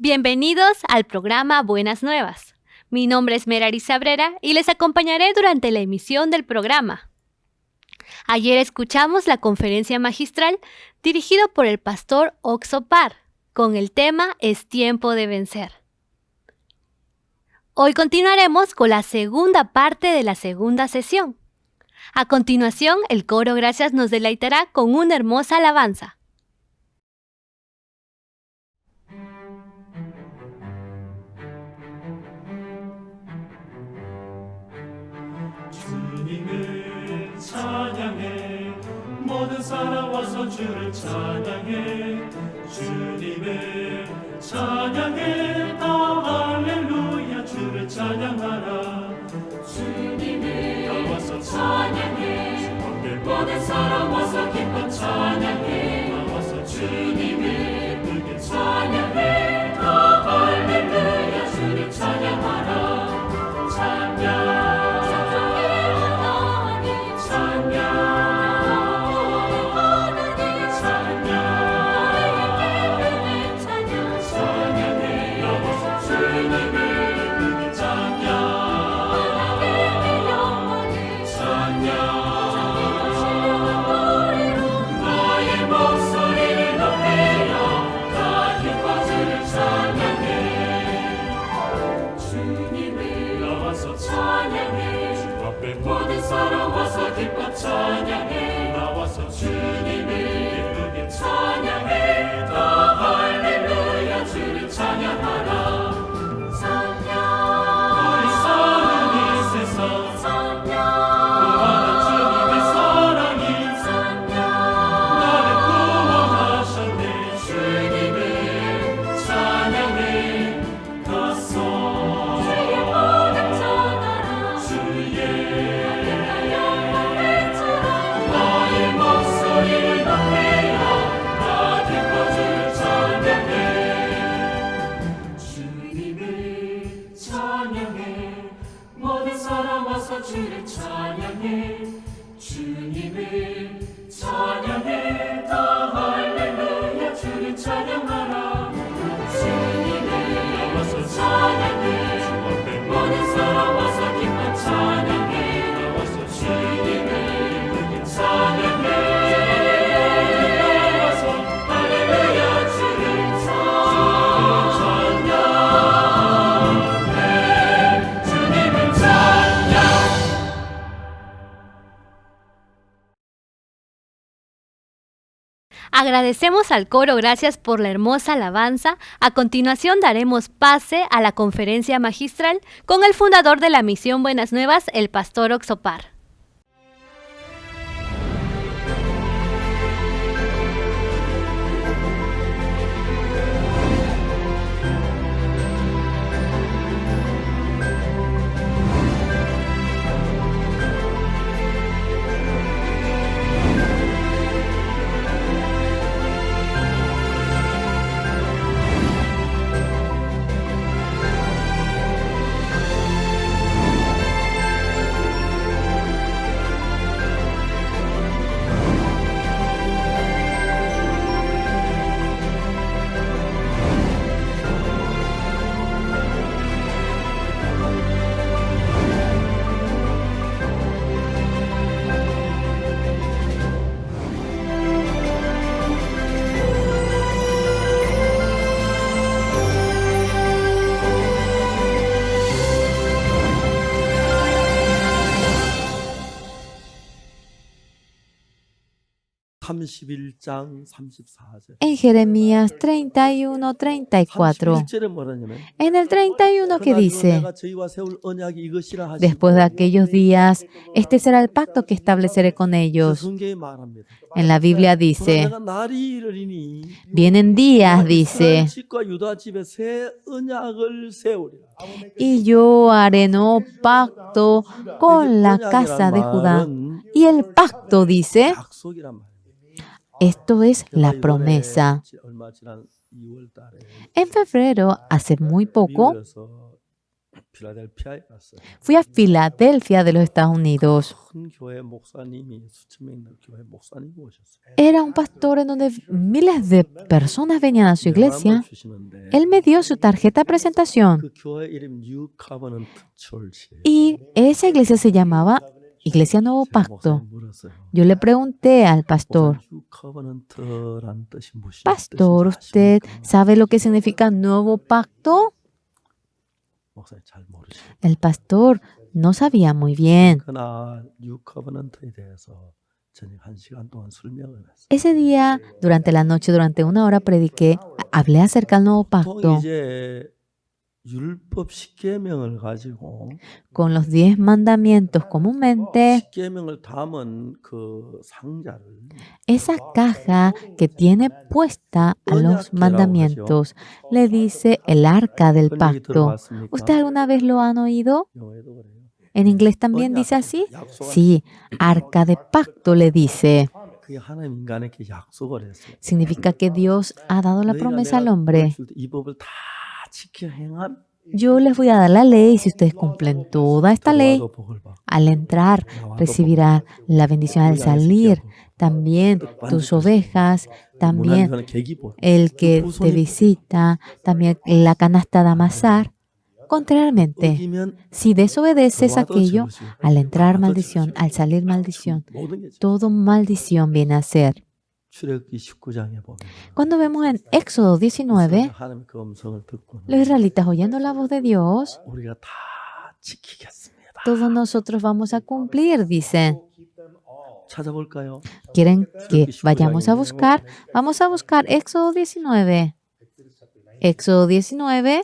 Bienvenidos al programa Buenas Nuevas. Mi nombre es Merari Sabrera y les acompañaré durante la emisión del programa. Ayer escuchamos la conferencia magistral dirigida por el pastor Oxopar con el tema Es tiempo de vencer. Hoy continuaremos con la segunda parte de la segunda sesión. A continuación, el coro Gracias nos deleitará con una hermosa alabanza. 주님을 찬양해 모든 사람 와서 주를 찬양해 주님을 찬양해 다 할렐루야 주를 찬양하라 주님을 나와서 찬양해 모든 사람 와서 기뻐 찬양해 나와서 주님을 크게 찬양해 다 할렐루야 주를 찬양하라 찬양 모든 사람 와서 기뻐 찬양해 나와서 주님을 기쁘게 찬양해 다 할렐루야 주를 찬양하라 찬양 우리 사는 이 세상 찬양 구하는 주님의 사랑이 찬양 나를 구원하셨네 주님을 찬양해 가서 주의 모든 전하라 주의 주를 찬양해 주님을 찬양해 다 할렐루야 주를 찬양하라 주님을 나와서 찬양해 모든 사람 와서 기뻐 찬양해 나와서 주님을 기쁘게 찬양해 나와서 할렐루야 주를 찬양해 주님을 찬양 Agradecemos al coro Gracias por la hermosa alabanza. A continuación daremos pase a la conferencia magistral con el fundador de la Misión Buenas Nuevas, el pastor Oxopar. En Jeremías 31:34, en el 31 que dice, después de aquellos días, este será el pacto que estableceré con ellos. En la Biblia dice, vienen días, dice, y yo haré nuevo pacto con la casa de Judá. Y el pacto dice, esto es la promesa. En febrero, hace muy poco, 필라델피아에 갔어요. Fui a Filadelfia de los Estados Unidos. 큰 교회 목사님이 수천 명 있는 교회 목사님이 오셨어요. Era un pastor en donde miles de personas venían a su iglesia. 명함을 주시는데 Él me dio su tarjeta de presentación 그 교회 이름 뉴 카버넌트 철치. y esa iglesia se llamaba Iglesia Nuevo Pacto. 물었어요. Yo le pregunté al pastor, 뉴 카버넌트란 뜻이 무슨 Pastor, ¿usted sabe lo que significa Nuevo Pacto? 목사님 잘 모르시죠. El pastor no sabía muy bien. 그날 뉴 커버넌트에 대해서 저녁 1시간 동안 설명을 했어요. Ese día, durante la noche, durante 1 hora, prediqué, hablé acerca del Nuevo 보통 Pacto 이제 율법 10계명을 가지고 con los 10 mandamientos. Comúnmente, 10계명을 담은 그 상자를 esa caja que tiene puesta a los mandamientos le dice el arca del 그런 얘기 pacto. 들어봤습니까? ¿Usted alguna vez lo han oído? 영어에도 그래요. ¿En inglés también dice así? 약속한 Sí, arca de pacto le dice. 그게 하나님 인간에게 약속을 했어요. Significa que Dios ha dado la 너희가 promesa al 내가 hombre. 보여줄 때 이 법을 다 지켜 행하면 Yo les voy a dar la ley si ustedes cumplen toda esta ley. 들어와도 복을 받고 Al entrar 나와도 recibirás la bendición al 복을 salir. 받고 También tus ovejas, también 문안에서는 계기보 el que te visita, también la canasta de amasar. Contrariamente, 어기면 si desobedeces 들어와도 aquello, 저주시고 al entrar 나와도 maldición, 저주시고 al salir maldición, 모든 게 todo maldición viene a ser. 출애굽기 19장에 보면 Cuando vemos en Éxodo 19, 하나님 그 음성을 듣고 los israelitas oyendo la voz de Dios, 우리가 다 지키겠습니다. todos nosotros vamos a cumplir, dicen. 찾아볼까요? ¿Quieren que vayamos a buscar? Vamos a buscar Éxodo 19. Éxodo 19.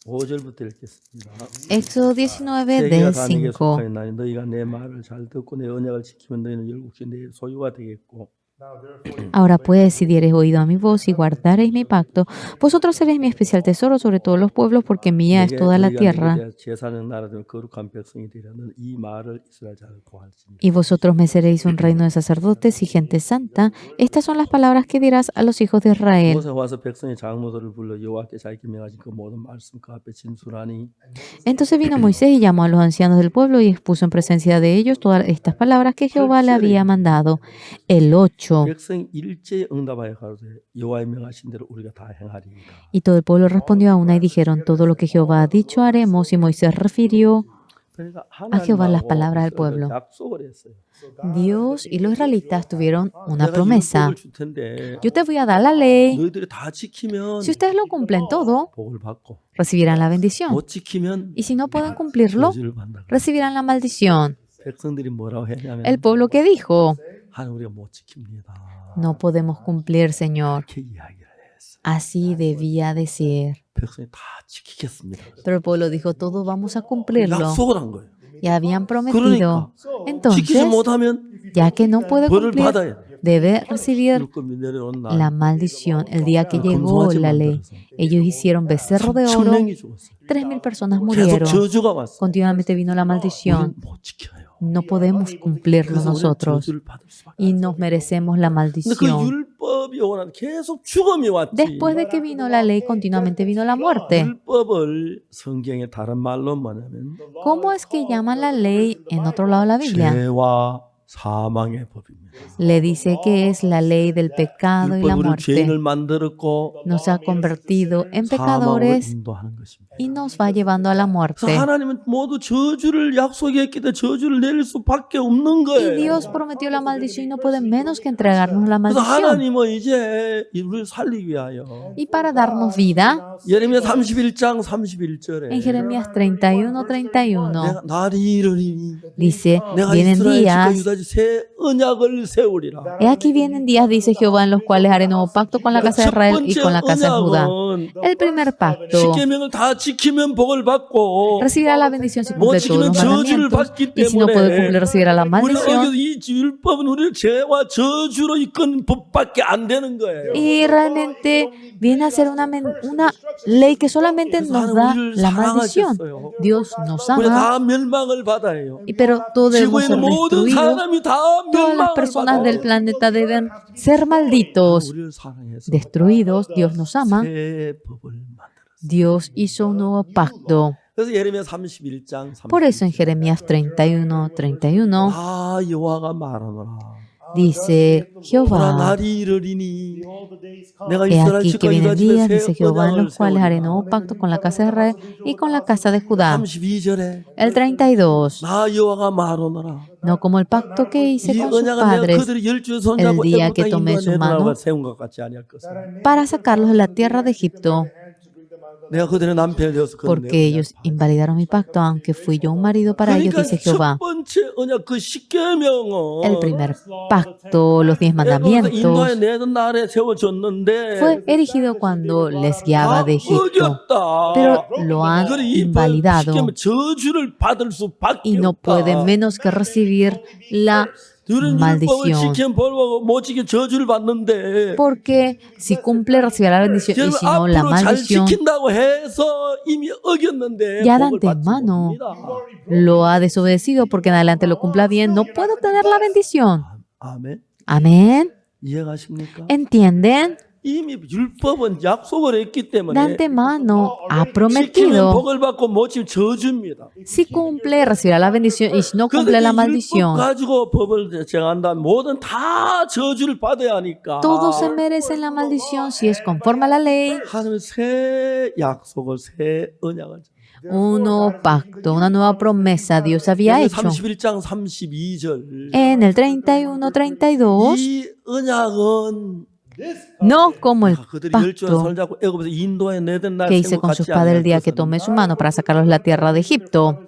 5절부터 읽겠습니다. Éxodo 19 세계가 del 다 내게 5. 속하였나니 너희가 내 말을 잘 듣고 내 언약을 지키면 너희는 열국이 내 소유가 되겠고 Ahora pues, si diereis oído a mi voz y guardareis mi pacto, vosotros seréis mi especial tesoro sobre todos los pueblos, porque mía es toda la tierra. 제사는 나라 되면 거룩한 백성이 되려는 이 말을 이스라엘 자를 고할지니 Y vosotros me seréis un reino de sacerdotes y gente santa. Estas son las palabras que dirás a los hijos de Israel. 모세가 와서 백성의 장로들을 불러 여호와께 자기께 명하신 그 모든 말씀 그 앞에 진술하니 Entonces vino Moisés y llamó a los ancianos del pueblo y expuso en presencia de ellos todas estas palabras que Jehová le había mandado. El 8. 백성이 일제히 응답하여 가로되 여호와의 명하신 대로 우리가 다 행하리이다. Y todo el pueblo respondió a una y dijeron, todo lo que Jehová ha dicho haremos. Y Moisés refirió 그러니까 a Jehová las 하나님하고 palabras del 이스라엘은 pueblo. 약속을 했어요. Dios y los israelitas tuvieron una 내가 promesa. 율법을 줄 텐데 Yo te voy a dar la ley. 너희들이 다 지키면 Si ustedes lo cumplen todo, 복을 받고 recibirán la bendición. 못 지키면 Y si no pueden cumplirlo, 저주를 받는다. recibirán la maldición. 백성들이 뭐라고 했냐면 El pueblo que dijo, 하나님 우리가 못 지킵니다. no podemos cumplir, Señor. 이렇게 이야기를 했어. Así debía decir. 백성이 다 지키겠습니다. Pero el pueblo dijo, todos vamos a cumplirlo. 약속을 한 거예요. Ya habían prometido. 그러니까 지키지 Entonces, 못하면 ya que no puede 벌을 cumplir, 받아야 돼. debe recibir 율법이 내려온 la 날 maldición. El día que llegó 금송아지 la ley, 만들어서 ellos hicieron becerro de oro. 3,000명이 죽었어요. 3,000 personas 계속 murieron. 저주가 왔어요. Continuamente vino la 우리는 maldición. 못 지켜요. No podemos cumplirlo 그래서 우리는 nosotros. 저주를 받을 수밖에 Y 없어요. nos merecemos la 근데 그 maldición. 율법이 오는 계속 죽음이 왔지. Después de que vino la ley, continuamente vino la muerte. 율법을 성경의 다른 말로 뭐냐면 ¿Cómo es que llaman la ley en otro lado de la Biblia? 죄와 사망의 법입니다. Le dice que es la ley del pecado y la 율법으로 muerte. 죄인을 만들었고 Nos ha convertido en 사망으로 pecadores 인도하는 것입니다. y nos va llevando a la 그래서 muerte. 하나님은 모두 저주를 약속했기 때문에 저주를 내릴 수밖에 없는 Y 거예요. Dios prometió la maldición y no puede menos que entregarnos la 그래서 maldición. 하나님은 이제 우리를 살리기 위하여 Y para darnos vida, 예레미야 31장 31절에 en Jeremías 31:31 내가 날이 이르리니 dice, 내가 vienen 이스라엘 집과 días, 유다집 새 언약을 세우리라. he aquí vienen días, dice Jehová, en los cuales haré nuevo pacto con la casa de 첫 Israel y 번째 con la casa de Judá. 언약은 El primer pacto 10계명을 다 지키면 복을 받고 recibirá la bendición si 못 cumple todos 지키면 los 저주를 mandamientos. 받기 Y si no puede cumplir, 때문에 recibirá la 우리는 maldición. 여기서 이 율법은 우리를 죄와 저주로 이끄는 법밖에 안 되는 거예요. Y realmente viene a ser una ley que solamente 그래서 nos da 하나님 우리를 la maldición. 사랑하셨어요. Dios nos 우리 ama, 다 멸망을 받아요. pero todos debemos 지구에 ser 있는 모든 destruidos. 사람이 다 todas las personas del planeta deben ser malditos, 우리를 사랑해서 destruidos. Dios nos ama. 새 법을 만들었어요. Dios hizo un nuevo pacto. 그래서 예레미야 31장 Por eso en Jeremías 31:31 아 여호와가 말하노라. dice 보라 Jehová, 날이 이르리니 내가 he 이스라엘 aquí que 집과 vienen 유다 집에 días, 새 dice Jehová, en 언약을 los cuales haré nuevo 세우리라. pacto con la casa de Israel y con la casa de Judá. 32절에 El 32, 나 여호와가 말하노라. no como el pacto que hice 이 con sus 언약은 내가 padres 그들의 열주에 손잡고 el día que 애굽 땅 tomé 인도한 su 내 mano 나라가 세운 것 같지 아니할 것을. para sacarlos de la tierra de Egipto, 내가 그들의 남편이 되어서 그들의 porque ellos invalidaron mi pacto, aunque fui yo un marido para ellos, 그러니까 dice 첫 Jehová. 번째 언약 그 십계명은 El primer pacto, los 10 인도에 mandamientos, 내던 날에 세워졌는데 fue erigido cuando les guiaba 다 de Egipto, 어겼다. pero lo han 그래 이 invalidado 십계명 저주를 받을 수밖에 y no 없다. pueden menos que recibir la 들은 율법을 maldición. 지키면 벌하고 못 지키면 저주를 받는데 Porque si cumple recibirá la bendición y 여러분 si no la 앞으로 잘 maldición. 지킨다고 해서 이미 어겼는데 Ya de 복을 받지 antemano 못합니다. lo ha desobedecido, porque en adelante lo cumpla bien, no puede obtener la bendición. 아멘. Amén. 이해가십니까? ¿Entienden? 이미 율법은 약속을 했기 De 때문에 antemano ha 지키면 prometido. 복을 받고 못 지키면 저주입니다. Si cumple, recibirá la bendición y si no cumple la 율법 maldición. 가지고 법을 제한다면 모든 다 저주를 받아야 하니까 Todos se merecen la maldición si es conforme a la ley. 하나님은 새 약속을 새 언약을 Un nuevo pacto, una nueva promesa Dios había hecho. 31장 32절 En el 31:32, 이 언약은 no como el 그들이 열조한 pacto 손을 잡고 애굽에서 인도에 내던 날 que hice 세운 것 con sus 같지 padres el 않냐 día que 그것은 tomé su mano para sacarlos de la tierra de Egipto.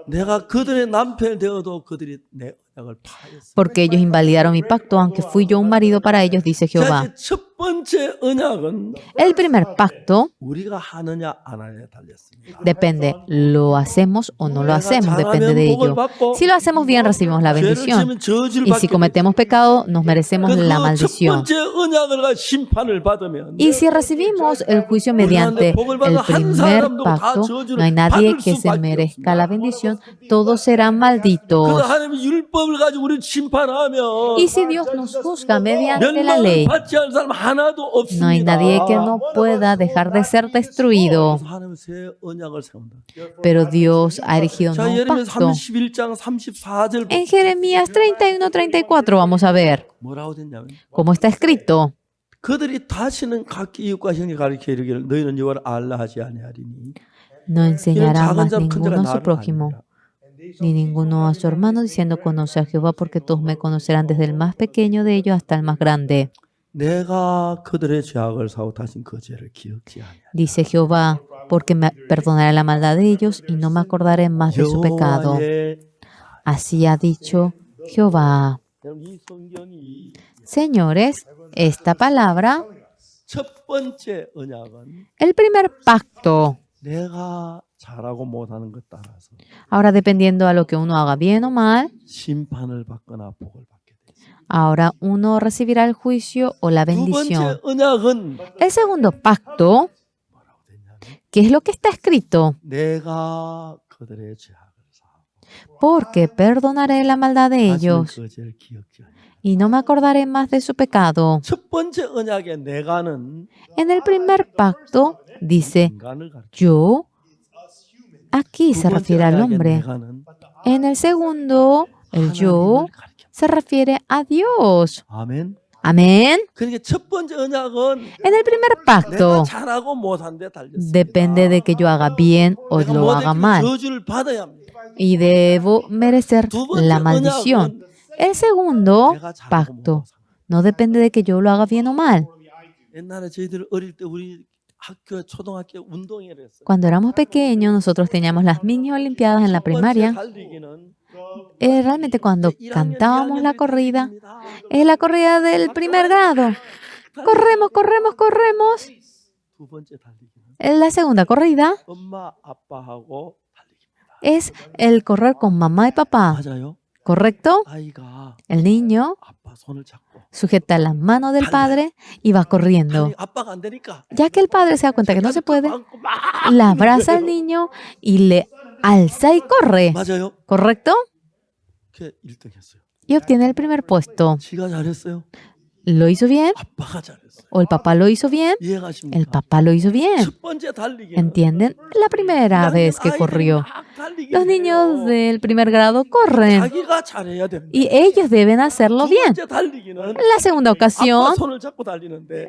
내가 그들의 남편이 되어도 그들이 내 언약을 파했어. Porque ellos invalidaron mi pacto, aunque fui yo un marido para ellos, dice 자, Jehová. 이제 첫 번째 언약은 El primer pacto 우리가 하느냐 안 하느냐에 달렸습니다. depende, ¿lo hacemos o no lo hacemos? Depende de ello. Si lo hacemos bien, recibimos la 죄를 bendición. 지으면 저주를 Y si 받게 돼. cometemos pecado, nos merecemos la 첫 maldición. 번째 언약을 가지고 심판을 받으면 Y si recibimos el juicio mediante el primer pacto, no hay nadie que se merezca la bendición, todos serán malditos. 그래서 하나님이 율법을 가지고 우리를 심판하면 Y si Dios nos juzga mediante la 멸망을 ley, 받지 않을 사람 하나도 없습니다. no hay nadie que no pueda dejar de ser destruido. 그래서 하나님은 새 언약을 세운다. Pero Dios ha erigido un 자, nuevo 예레미야 pacto. 31장 34절 En Jeremías 31:34 vamos a ver 뭐라고 됐냐면 cómo está escrito. 그들이 다시는 각기 이웃과 형제 가리켜 이르기를 너희는 여호와를 알라 하지 아니하리니 No 이는 enseñará 작은 más 자로 큰 자가 ninguno a su 나를 prójimo, 아니라. ni ninguno a su hermano, diciendo conoce a Jehová, porque todos me conocerán desde el más pequeño de ellos hasta el más grande. 내가 그들의 죄악을 사고 다신 그 죄를 기억지 아니하리라. Dice Jehová, porque me perdonaré la maldad de ellos y no me acordaré más de su pecado. 여호와의 Así ha dicho Jehová. 여러분, 이 성경이 Señores, esta palabra, 첫 번째 언약은 el primer pacto. 내가 잘하고 못하는 것 따라서 Ahora, dependiendo a lo que uno haga bien o mal, 심판을 받거나 복을 받게 돼 있어요. ahora uno recibirá el juicio o la 두 번째 bendición. 언약은 El segundo pacto, 뭐라고 되냐면 ¿qué es lo que está escrito? 내가 그들의 죄악을 사하고 Porque perdonaré la maldad de 다시는 ellos 그 죄를 기억지 아니하리라. y no me acordaré más de su pecado. 첫 번째 언약의 내가는 En el primer pacto dice 인간을 가르쳐. yo. Aquí 두 se 번째 refiere al 언약의 hombre. 내가는 En el segundo, el yo 하나님을 가르쳐. se refiere a Dios. 아멘. Amén. 그러니까 첫 번째 언약은 En el primer 내가 pacto 잘하고 못한 데 달렸습니다. depende de que yo haga bien o 내가 lo haga 못했기에 mal. 저주를 받아야 합니다. Y debo merecer 두 번째 la maldición. 언약은 El segundo 내가 잘하고 pacto 못해서. no depende de que yo lo haga bien o mal. 옛날에 저희들 어릴 때 우리 학교 초등학교 운동회를 했어요. Cuando éramos pequeños, nosotros teníamos las mini olimpiadas en la 첫 번째 primaria. 달리기는 Realmente cuando 1학년, cantábamos la 2학년들이 corrida, 달립니다. es la corrida del primer grado. Corremos, corremos, corremos. 두 번째 달리기는 En la segunda corrida 엄마 아빠하고 달리기입니다. es el correr con mamá y papá. 맞아요. ¿Correcto? 아이가 El niño 아빠 손을 잡고 sujeta las manos del padre y va corriendo. 달리 아빠가 안 되니까 Ya que el padre se da cuenta que no se puede, 안고 막 la abraza al niño y le alza y corre. 맞아요. ¿Correcto? 그 1등했어요. y obtiene el primer puesto. 지가 잘했어요. ¿Lo hizo bien? 아빠가 잘했어요. ¿O el papá lo hizo bien? El 이해가십니까? papá lo hizo bien. 첫 번째 달리기. ¿Entienden? La primera vez que corrió. Los niños del primer grado corren 자기가 잘해야 됩니다. y ellos deben hacerlo 두 bien. 번째 달리기는 La segunda 아빠 ocasión 손을 잡고 달리는데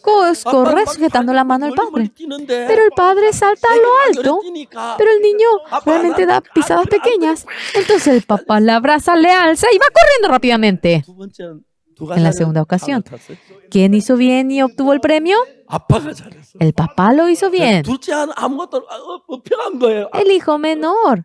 corre sujetando la mano al padre. 뛰는데 Pero el padre salta a lo alto, 뛰니까 pero el niño realmente da pisadas pequeñas. Entonces el papá la abraza, le alza y va corriendo rápidamente. 두 번째는 En la segunda ocasión, ¿quién hizo bien y obtuvo el premio? 아빠가 잘했어. El papá lo hizo bien. 둘째는 아무것도 업혀간 거예요. El hijo menor.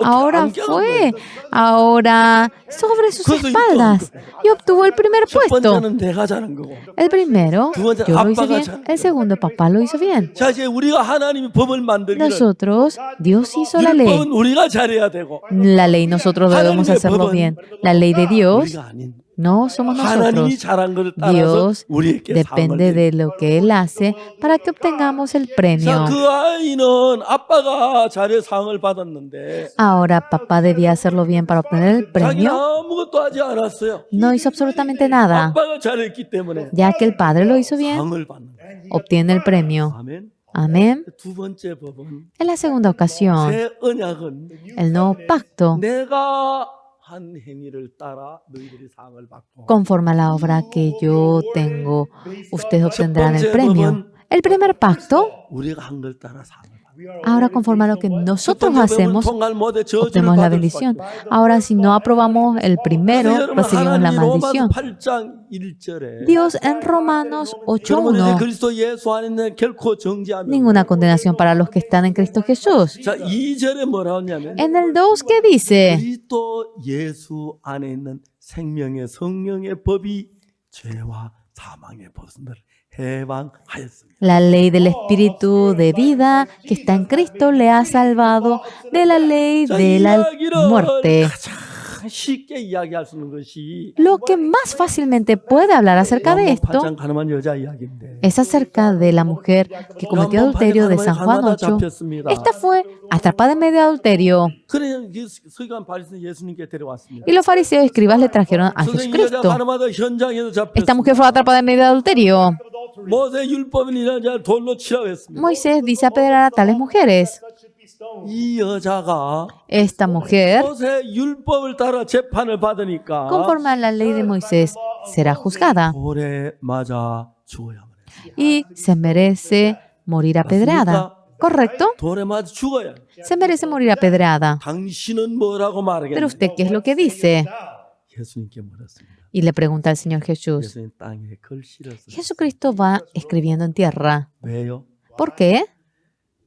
Ahora fue, ahora sobre sus espaldas y obtuvo el primer 첫 puesto. 번째는 내가 잘한 거고. El primero, yo lo hice bien. El segundo, papá lo hizo bien. 자, 이제 우리가 하나님이 법을 만들기를 Nosotros, Dios hizo la ley. 율법은 우리가 잘해야 되고 La ley nosotros debemos hacerlo bien. La ley de Dios 우리가 아닌 no somos 하나님이 nosotros. 잘한 것을 따라서 Dios 우리에게 depende de lo que Él hace para que obtengamos el 자, premio. 그 아이는 아빠가 잘해 상을 받았는데 Ahora, papá debía hacerlo bien para obtener el 자기 premio. 아무것도 하지 않았어요. No hizo absolutamente nada. 아빠가 잘했기 때문에 Ya que el padre lo hizo bien, 상을 받는 거예요. obtiene el premio. 아멘. Amén. 두 번째 법은 En la segunda ocasión, 새 언약은 el nuevo pacto, 내가 한 행위를 따라 너희들이 상을 받고 conforme a la obra que yo tengo, ustedes obtendrán el premio. El primer pacto, 우리가 한 걸 따라 상을 받고 ahora conforme a lo que 첫 nosotros 번째 법은 hacemos, 통할 못해 저주를 obtenemos la 받을 bendición. 수밖에 없어요. Ahora, si no aprobamos el primero, 그래서 여러분 recibimos la 하나님이 로마서 maldición. 8장 1절에 Dios en Romanos 여러분 이제 8:1, 그리스도 예수 안에 있는 결코 정죄하면 ninguna condenación para los que están en Cristo Jesús. 자 2절에 뭐라 하냐면 En el 2, ¿qué dice? 그리스도 예수 안에 있는 생명의 성령의 법이 죄와 사망의 벗음을 해방하였습니다. La ley del Espíritu de vida que está en Cristo le ha salvado de la ley 자, de la 이야기를 muerte. 가장 쉽게 이야기할 수 있는 것이 Lo que más fácilmente puede hablar acerca de esto 8장 가늠한 여자 이야기인데 es acerca de la mujer que cometió adulterio de San Juan 8. Esta fue atrapada en medio de adulterio 그래 서기관 바리새인 예수님께 데려왔습니다. y los fariseos y escribas le trajeron a 선생님 이 여자 Jesucristo. 가늠하다 현장에서 Esta mujer 잡혔습니다. fue atrapada en medio de adulterio. 모세 율법은 이 여자 돌로 치라고 했습니다. Moisés dice apedrear a tales mujeres. 이 여자가 Esta mujer, 모세 율법을 따라 재판을 받으니까 conforme a la ley de Moisés, será juzgada 돌에 맞아 죽어야만 해. y se merece morir apedreada. ¿Correcto? 돌에 맞아 죽어야 해. Se merece morir apedreada. 당신은 뭐라고 Pero 말하겠냐? usted, ¿qué es lo que dice? 예수님께 물었습니다. Y le pregunta al Señor Jesús. 예수님 땅에 글 실었어요. Jesucristo va escribiendo en tierra. 왜요? ¿Por qué?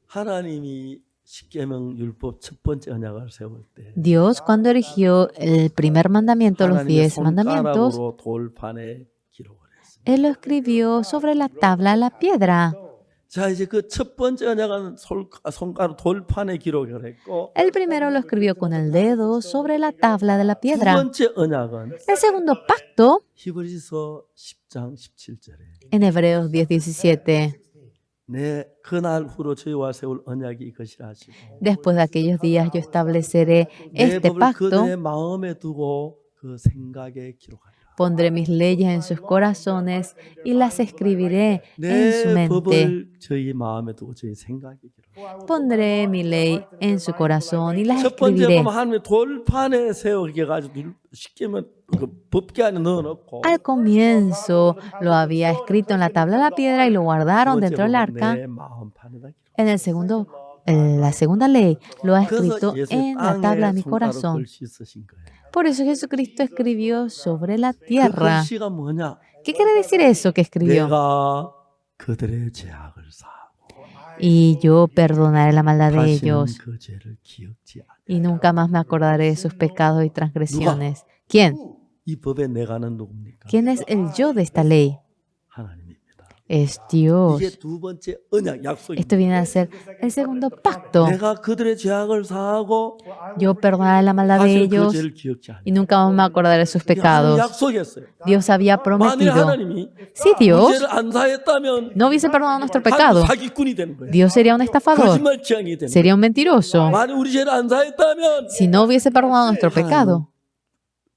하나님이 십계명 율법 첫 번째 언약을 세울 때 Dios, cuando erigió el primer mandamiento, los 하나님의 10 mandamientos, 손가락으로 돌판에 기록을 했습니다. Él lo escribió sobre la tabla, la piedra. 자 이제 그 첫 번째 언약은 손가락 돌판에 기록을 했고 El primero lo escribió con el dedo sobre la tabla de la 두 piedra. 번째 언약은 El segundo pacto, 히브리서 10장 17절에 en Hebreos 10:17. 내 그날 후로 저희와 세울 언약이 이것이라 하시고 Después de aquellos días yo estableceré 내 este 법을 pacto, 그들의 마음에 두고 그 생각에 기록하리라. pondré mis leyes en sus corazones y las escribiré en su 내 mente. 법을 저희 마음에 두고 저희 생각에 기록. Pondré mi ley en su corazón y las 첫 번째 escribiré. 보면 하나님의 돌판에 세우게 가지고 쉽게 하면 그 법계 안에 넣어놓고 Al comienzo lo había escrito en la tabla de la piedra y lo 두 guardaron 번째 dentro del 보면 arca. 내 마음판에다 기록. En el segundo, la segunda ley lo ha escrito 그래서 예수 en la tabla de 땅에 mi 손가락 corazón. 글씨 쓰신 거예요. Por eso Jesucristo escribió sobre la 그 tierra. 글씨가 뭐냐? ¿Qué quiere decir eso que escribió? 내가 그들의 죄악을 사하고 Y yo perdonaré la maldad de 다시는 ellos 그 죄를 기억지 않아. y nunca más me acordaré de sus pecados y transgresiones. ¿Quién? 이 법에 내가는 누굽니까? ¿Quién es el yo de esta ley? 하나님입니다. Es Dios. 이게 두 번째 언약 약속입니다. Esto viene a ser el segundo pacto. 내가 그들의 죄악을 사하고 Yo perdonaré la maldad de 다시는 그 ellos 죄를 기억지 않아. y nunca más me acordaré de sus 하나님 pecados. 약속했어요. Dios había 만일 prometido. 하나님이 Si 그 Dios 죄를 안 사했다면 no hubiese perdonado nuestro 하나님 pecado, 사기꾼이 되는 거예요. Dios sería un estafador, 거짓말쟁이 되는 거예요. sería un mentiroso. 만일 우리 죄를 안 사했다면 Si no hubiese perdonado nuestro pecado,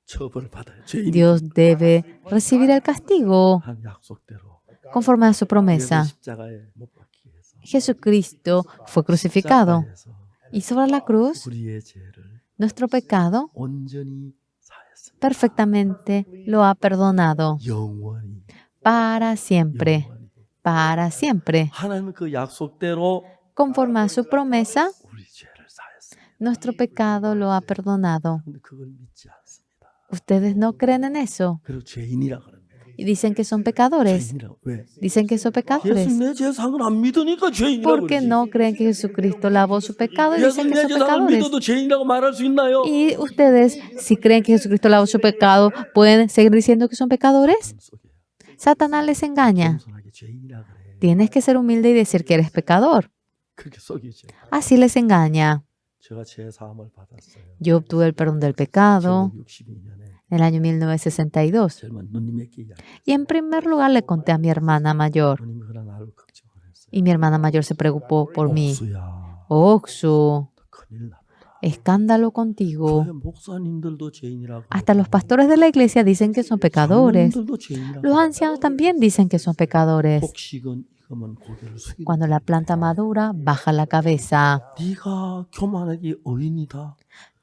처벌받아요. 죄인이 Dios debe recibir el castigo 한 약속대로. conforme a su 그래서 promesa. 십자가에 못 박히게 해서 Jesucristo fue crucificado 십자가에서 y sobre la cruz 우리의 죄를 nuestro pecado 온전히 사했습니다. perfectamente lo ha perdonado 영원히. para siempre, 영원히. para siempre. 하나님은 그 약속대로 Conforme a su promesa, 우리 죄를 사했습니다. nuestro pecado lo ha perdonado. 근데 그걸 믿지 않습니다. Ustedes no creen en eso 그리고 죄인이라 그럽니다. y dicen que son pecadores. 죄인이라고. 왜? Dicen que son 예수 pecadores 내 죄상을 안 믿으니까 죄인이라고 porque 그러지. no creen que Jesucristo lavó su pecado y 예수 dicen que 내 son 죄상을 pecadores. 믿어도 죄인이라고 말할 수 있나요? Y ustedes, si creen que Jesucristo lavó su pecado, ¿pueden seguir diciendo que son pecadores? 속에 Satanás les engaña. 겸손하게 죄인이라 그래. Tienes que ser humilde y decir que eres pecador. 그렇게 속이죠. Así les engaña. 제가 죄 사함을 받았어요. Yo obtuve el perdón del pecado 1962년에 en el año 1962. 젊은 누님에게 이야기. Y en primer lugar le conté a mi hermana mayor. 누님이 그러나 나를 걱정을 했어요. Y mi hermana mayor se preocupó por mí. 옥수야, Oxu, 큰일 났다. escándalo contigo. 교회 목사님들도 죄인이라고. Hasta los pastores de la iglesia dicen que son pecadores. 장로님들도 죄인이라고. Los ancianos también dicen que son pecadores. 복식은 익으면 고개를 숙이고. Cuando la planta madura, baja la cabeza. 네가 교만하기 어인이다.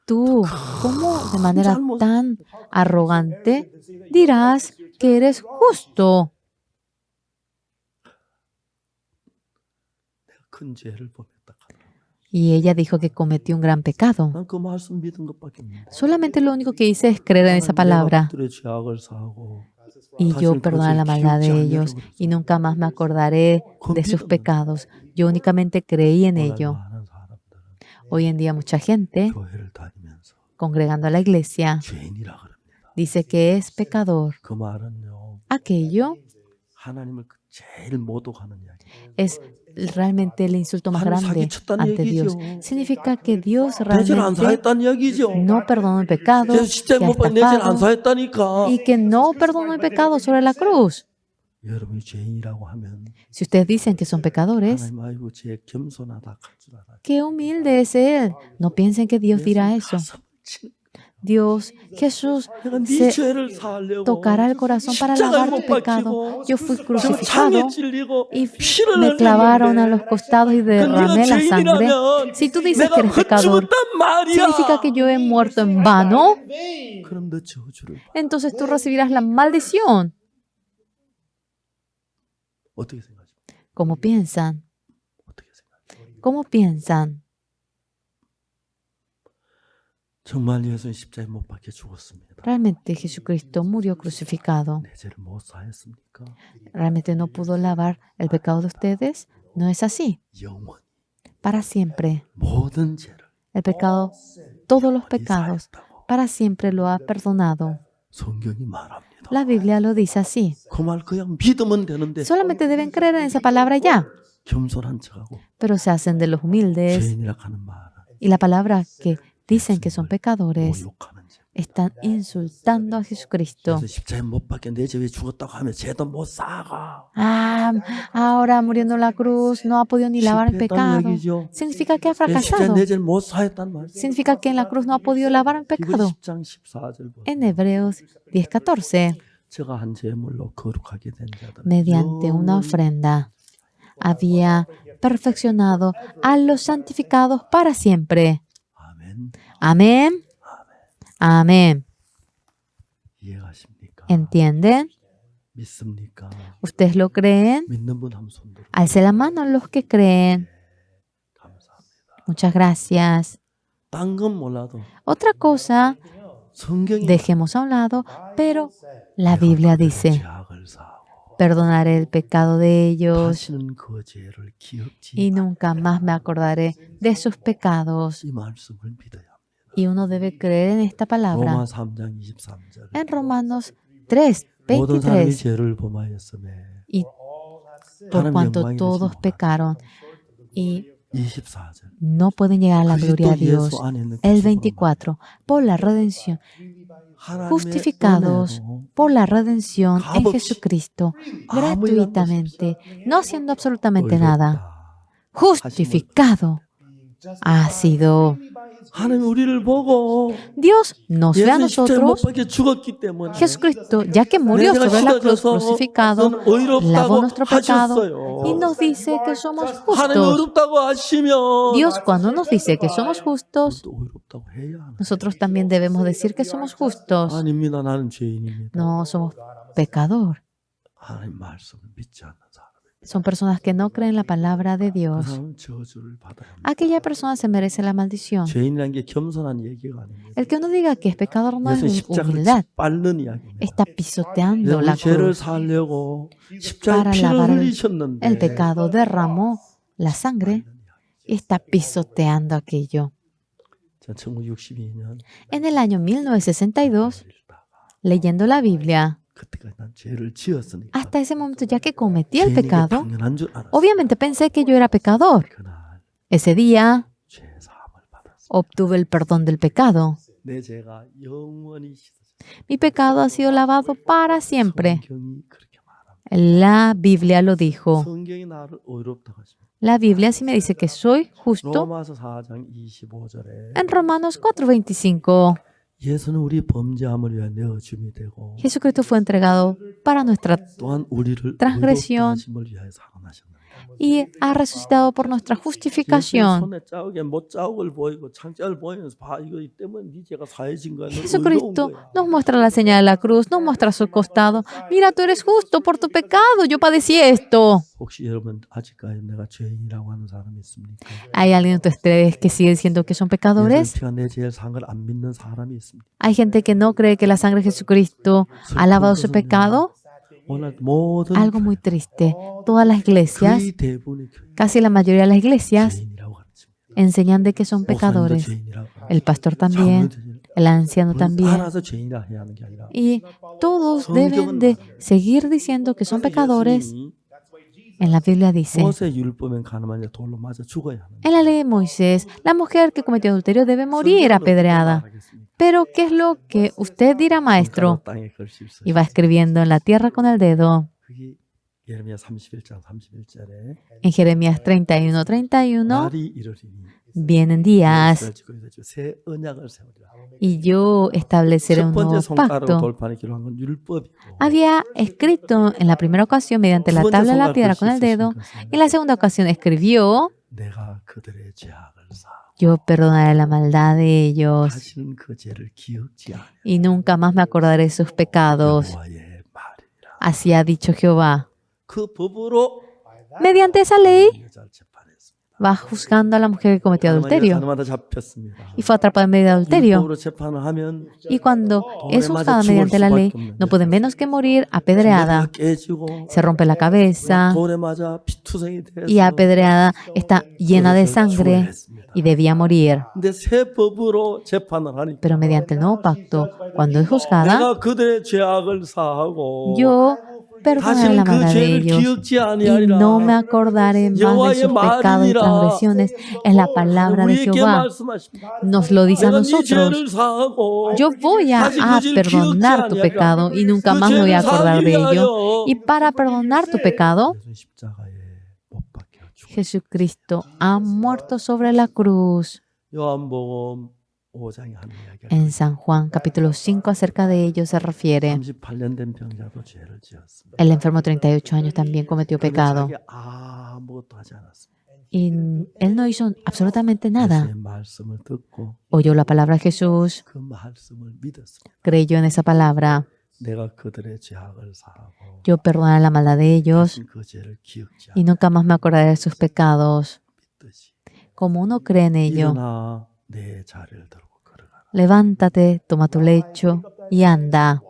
Tú, ¿cómo de manera tan arrogante dirás que eres justo? 큰 죄를 범했다. Y ella dijo que cometió un gran pecado. 난 그 말씀 믿은 것밖에 없는데. Solamente lo único que hice es creer en esa palabra. 내가 그들의 죄악을 사하고 Y yo perdoné la maldad de ellos y nunca más me acordaré de sus pecados. Yo únicamente creí en ello. 많은 사람들은 Hoy en día mucha gente, 교회를 다니면서 congregando a la iglesia, 죄인이라 그럽니다. dice que es pecador. 그 말은요. Aquello 하나님을 제일 모독하는 이야기. es realmente el insulto más 하나님 grande 사기쳤다는 ante Dios. 얘기죠. Significa que Dios 내 죄를 안 realmente 사했다는 이야기죠. no perdonó el pecado, 그래서 십자가에 que ha 못 박혀 내 죄를 안 estafado 사했다니까. y que no perdonó el pecado sobre la cruz. 여러분이 죄인이라고 하면 Si ustedes dicen que son pecadores, 하나님 아이고 죄 겸손하다 할 줄 알아요. qué humilde es Él. No piensen que Dios dirá eso. 가슴을 치는 Dios, Jesús, 내가 네 se 죄를 사하려고 tocará el corazón para 십자가에 lavar tu 못 pecado. 박히고 Yo fui 창에 crucificado 찔리고 y 피를 me clavaron a 흘렸는데 los costados y 그 네가 derramé la sangre. 죄인이라면 Si tú dices 내가 que eres pecador, 헛죽었단 말이야. ¿significa que yo he muerto en vano? 그럼 너 저주를 받아. Entonces tú recibirás la maldición. 어떻게 생각하십니까? ¿Cómo piensan? 어떻게 생각하십니까? ¿Cómo piensan? 정말 예수는 십자가에 못 박혀 죽었습니다. ¿Realmente Jesucristo murió crucificado? 내 죄를 못 사했습니까? ¿Realmente no pudo lavar el pecado de ustedes? No es así. 영원히 Para siempre. 모든 죄를 El pecado, todos los 영원히 pecados, 사했다고 para siempre lo ha perdonado. 성경이 말합니다. La Biblia lo dice así. 그 말 그냥 믿으면 되는데 Solamente deben creer en esa palabra ya, 겸손한 척하고 pero se hacen de los humildes. 죄인이라 하는 말은 Y la palabra que dicen que son pecadores 모욕하는 죄. están insultando a Jesucristo. 그래서 십자가에 못 박혀 내 죄에 죽었다고 하면 죄도 못 사가. Ah, ahora muriendo en la cruz no ha podido ni lavar el 실패했다는 pecado. 얘기죠. Significa que ha 십자가에 fracasado. 내 죄를 못 사했단 말이에요. Significa que en la cruz no ha podido lavar el 이거 pecado. 10장 14절 보세요. En Hebreos 10:14, 제가 한 제물로 거룩하게 된 자들 mediante una ofrenda, había perfeccionado a los santificados para siempre. 아멘. Amén. Amén. 이해가십니까? ¿Entienden? 믿습니까? ¿Ustedes lo creen? 믿는 분 한 손 들어. Alce la mano los que creen. 감사합니다. Muchas gracias. 딴 건 몰라도 Otra cosa, 성경이 dejemos a un lado, pero la Biblia dice, 죄악을 사하고 perdonaré el pecado de ellos 다시는 그 죄를 기억지 y nunca más me acordaré de sus pecados. 이 말씀을 믿어야 합니다. Y uno debe creer en esta palabra. 로마 3장 23절 En Romanos 3, 모든 사람이 23, 죄를 범하였음에 y por cuanto todos pecaron y 24절 no pueden llegar a la gloria a Dios. 예수 안에 있는 El 기쁨으로 24, por la redención, 하나님의 justificados 은혜로 por la redención en 값없이 Jesucristo, 아무 일 안 gratuitamente, no haciendo absolutamente nada, 의롭다 justificado ha sido 하나님 우리를 보고 Dios nos ve a 예수님 십자가에 못 nosotros. 박혀 죽었기 때문에 Jesucristo, ya que murió 내가 sobre la cruz 씻어져서 crucificado, 너는 의롭다고 lavó nuestro pecado 하셨어요. y nos dice que somos 하나님 justos. 의롭다고 하시면 Dios, cuando nos dice que somos justos, 또 의롭다고 해야 하는 nosotros también debemos decir que somos justos. 아닙니다. 나는 죄인입니다. No somos pecador. 하나님 말씀을 믿지 않는 사람. Son personas que no creen la palabra de 그 Dios. 사람은 저주를 받아야 합니다. Aquella persona se merece la maldición. 죄인이라는 게 겸손한 얘기가 아닙니다. El que uno diga que es pecador no 예수 es 십자가를 humildad. 밟는 이야기입니다. Está pisoteando 우리 la 죄를 cruz. 살려고 십자가에 Para 피를 lavar 흘리셨는데 El pecado derramó la sangre y está pisoteando aquello. 자, 1962년 En el año 1962, leyendo la Biblia, 그때까지 난 죄를 지었으니까 hasta ese momento, ya que cometí el 죄인인 게 pecado, 당연한 줄 알았어요. obviamente pensé que yo era pecador. 그날 Ese día 죄 사함을 받았어요. obtuve el perdón del pecado. 내 죄가 영원히 씻어졌어요. Mi pecado ha sido lavado para siempre. 성경이 그렇게 말합니다. La Biblia lo dijo. 성경이 나를 의롭다고 하십니다. La Biblia sí me dice que soy justo. 로마서 4장 25절에 En Romanos 4:25, 예수는 우리 범죄함을 위하여 내어 줌이 되고 Jesucristo fue entregado para nuestra 또한 우리를 transgresión 의롭다 하심을 위하여 살아나셨다. y ha resucitado por nuestra justificación. 손에 자국에 못 자국을 보이고 창자를 보이면서 봐 이거 이 때문에 네 죄가 사해진 거야. 너 의로운 Jesucristo 거야. nos muestra la señal de la cruz, nos muestra su costado. Mira, tú eres justo por tu pecado, yo padecí esto. 혹시 여러분 아직까지 내가 죄인이라고 하는 사람이 있습니까? ¿Hay alguien de ustedes que sigue diciendo que son pecadores? 예수 피가 내 죄를 산 걸 안 믿는 사람이 있습니다. ¿Hay gente que no cree que la sangre de Jesucristo ha lavado su pecado? 오늘 모든 Algo muy triste. Todas las iglesias, 거의 대부분의 교회 casi la mayoría de las iglesias, 죄인이라고 가르칩니다. enseñan de que son 목사님도 pecadores. 죄인이라고 El pastor también, el anciano también. 알아서 죄인이라 해야 하는 게 아니라 Y todos deben de seguir diciendo que son pecadores. 예수님이 En la Biblia dice, 모세 율법엔 가늠한 자 돌로 맞아 죽어야 하는 en la ley de Moisés, la mujer que cometió adulterio debe morir apedreada. Pero, ¿qué es lo que usted dirá, maestro? 땅에 글씨 Y va escribiendo en la tierra con el dedo. 그게 예레미야 31장 31절에 En Jeremías 31:31, 날이 이르리니 vienen días 새 언약을 세우리라. y yo estableceré 첫 un 번째 nuevo 손가락으로 pacto. 돌판에 기록한 건 율법이고 Había escrito en la primera ocasión mediante 두 la 번째 tabla de la 손가락 piedra 글씨 con el 쓰신 dedo. 것은 Y en la segunda ocasión escribió, 내가 그들의 죄악을 사하고 yo perdonaré la maldad de ellos 다시는 그 죄를 기억지 않으라. y nunca más me acordaré de sus pecados. 여호와의 말이라. Así ha dicho Jehová. 그 법으로 Mediante esa ley 여자를 재판했습니다. va juzgando a la mujer que cometió adulterio 가늠하다 잡혔습니다. y fue atrapada en medio de adulterio. 율법으로 재판을 하면 Y cuando es juzgada mediante la ley, no puede menos que morir apedreada. 머리가 깨지고 Se rompe la cabeza 돌에 맞아 피투성이 돼서 y apedreada está llena de sangre y debía morir. 근데 새 법으로 재판을 하니까 Pero mediante el nuevo pacto, cuando es juzgada, 내가 그들의 죄악을 사하고 yo perdonaré la 다시는 그 maldad de 죄를 ellos 기억지 y 아니하리라. no me acordaré más de 여호와의 sus pecados y 말이니라. transgresiones. Es la palabra de 우리에게 Jehová. 말씀하십니다. Nos lo dice a 내가 네 nosotros. 죄를 사하고 Yo voy a 다시 그 죄를 perdonar tu 기억지 pecado y nunca 그 más me voy a 죄를 acordar de 사하기 ello. 위하여 Y para perdonar tu pecado, 예수님 십자가에 못 박혀 죽었어요. Jesucristo ha muerto sobre la cruz. 요한복음 5장에 하는 이야기가 En San Juan capítulo 5 acerca de ello se refiere. 38년 된 병자도 죄를 지었습니다. El enfermo 38 años también cometió pecado 자기 아무것도 하지 않았습니다. y él no hizo absolutamente nada. 예수의 말씀을 듣고 Oyó la palabra de Jesús, 그 말씀을 믿었습니다. creyó en esa palabra. 내가 그들의 죄악을 사하고 Yo perdonaré la maldad de ellos 다신 그 죄를 기억지 y nunca más me acordaré de sus pecados. 않듯이 Como uno cree en ello, 일어나 내 자리를 들고 걸어가라. levántate, toma tu lecho y anda.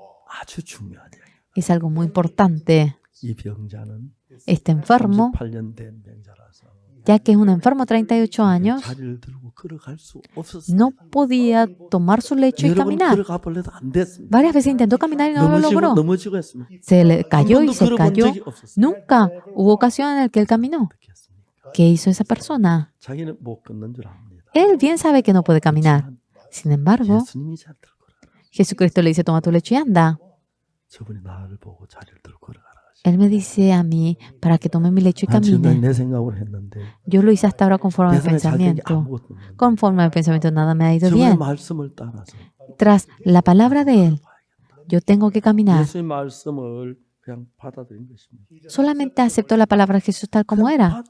아주 중요한 이야기. Es algo muy importante. 이 병자는 Este enfermo, 38년 된 병자라서 ya que es un enfermo 38 años, 자리를 들고 걸어갈 수 없었어요. no podía tomar su lecho y 여러 번 caminar. 걸어가 볼래도 안 됐습니다. Varias veces intentó caminar y no lo logró. 넘어지고 했습니다. Se le cayó 한 y 번도 se 걸어본 cayó. 적이 없었어요. Nunca hubo ocasión en la que él caminó. 어떻게 했습니까? ¿Qué hizo esa persona? 자기는 못 걷는 줄 압니다. Él bien sabe que no puede caminar. 하지만 Sin embargo, 예수님이 잘 들고 걸어가라. Jesucristo le dice, toma tu lecho y anda. 저분이 나를 보고 자리를 들고 걸어가라 하시. Él me dice a mí para que tome mi lecho y 난 지금까지 camine. 내 생각으로 했는데 Yo lo hice hasta ahora conforme a mi 내 생각에 잘 된 게 pensamiento. 아무것도 없는데 Conforme a mi pensamiento nada me ha ido 주의 bien. 말씀을 따라서 Tras la palabra de Él, yo tengo que caminar. 예수의 말씀을 그냥 받아들인 것입니다. Solamente acepto la palabra de Jesús tal como era.